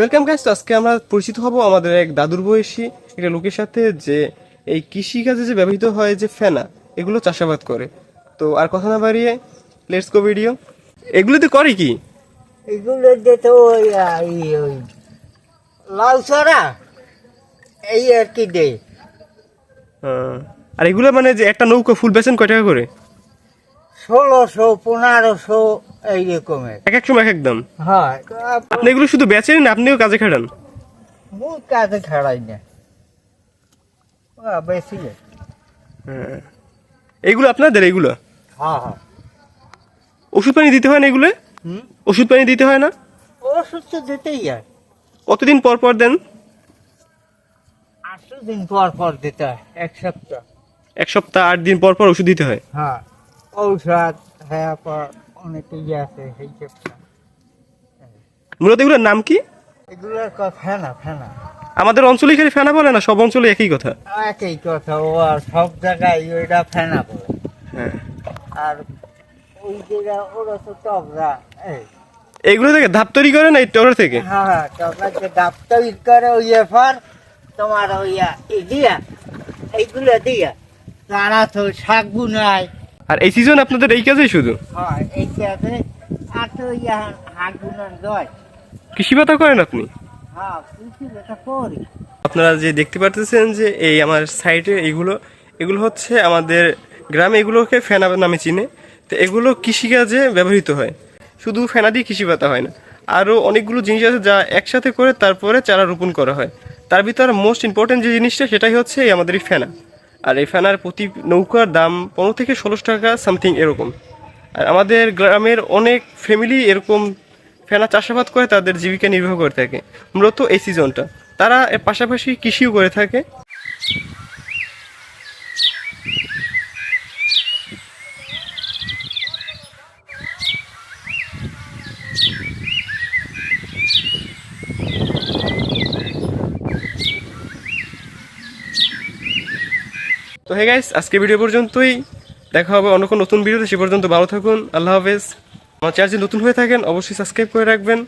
Welcome guys. তো আজকে আমরা পরিচিত হব আমাদের এক দাদুর বয়সী একটা লোকের সাথে, যে এই কৃষিকাজে যে ব্যবহৃত হয় যে ফেনা, এগুলো চাষাবাদ করে। তো আর কথা না বাড়িয়ে লেটস গো ভিডিও। এগুলোতে করে কি? এগুলো তো ওই ওই লাউ ছড়া এই আর কি দে। আর এগুলো মানে যে একটা নৌকা ফুল বেচেন কয় টাকা করে? 1600 1500 এই রকমের। এক এক সময় এক এক দাম। হ্যাঁ, আপনি এগুলো শুধু বেচেন না আপনিও কাজে খাটান? মুই কাজে খাড়াই না, বেশি। এইগুলো আপনাদের? এইগুলো হ্যাঁ হ্যাঁ। ওষুধ পানি দিতে হয় না? এগুলো ওষুধ পানি দিতে হয় না? ওষুধ তো দিতেই হয়। কতদিন পর পর দেন? 8 দিন পর পর দিতে হয়, 1 সপ্তাহ। এক সপ্তাহ 8 দিন পর পর ওষুধ দিতে হয়। হ্যাঁ, ঔষধ হ্যাঁ পর অনেক ইয়ে আছে এই সপ্তাহ। মূলত এগুলোর নাম কি? এগুলোর ফেনা ফেনা আমাদের অঞ্চলে খালি ফেনা বলে না, সব অঞ্চলে একই কথা? একই কথা। ও আর সব জায়গায় ওইটা ফেনা বলে। হ্যাঁ, আর ওই জায়গা ওরা তো টবরা। এইগুলো থেকে ধাপ তৈরি করে না এই টগর থেকে? হ্যাঁ, টবরা যে ডাব তৈরি করে ওই এফার তোমার ওইয়া দিয়া এইগুলো দিয়া তারা তো শাক বুনায়। আর এই সিজন আপনাদের এই কাজেই শুধু? হ্যাঁ, এই কাজে। আর তো ইয়া হাঁক বুনার জয়। কৃষি পাতা করেন আপনি? হ্যাঁ, কৃষি এটা করি। আপনারা যে দেখতে পারতেছেন যে এই আমার সাইডে এগুলো এগুলো হচ্ছে আমাদের গ্রামে এগুলোকে ফেনা নামে চিনে। তো এগুলো কৃষিকাজে ব্যবহৃত হয়। শুধু ফেনা দিয়ে কৃষি পাতা হয় না, আরও অনেকগুলো জিনিস আছে যা একসাথে করে তারপরে চারা রোপণ করা হয়। তার ভিতরে মোস্ট ইম্পর্টেন্ট যে জিনিসটা সেটাই হচ্ছে এই আমাদের এই ফেনা। আর এই ফেনার প্রতি নৌকার দাম 15 থেকে 16 টাকা সামথিং এরকম। আর আমাদের গ্রামের অনেক ফ্যামিলি এরকম ফেনা চাষাবাদ করে তাদের জীবিকা নির্বাহ করে থাকে মূলত এই সিজনটা। তারা এর পাশাপাশি কৃষিও করে থাকে। তো হে গাইস, আজকে ভিডিও পর্যন্তই। দেখা হবে অন্য কোনো নতুন ভিডিওতে। সে পর্যন্ত ভালো থাকুন। আল্লাহ হাফেজ। আমার চ্যানেল যদি নতুন হয়ে থাকেন অবশ্যই সাবস্ক্রাইব করে রাখবেন।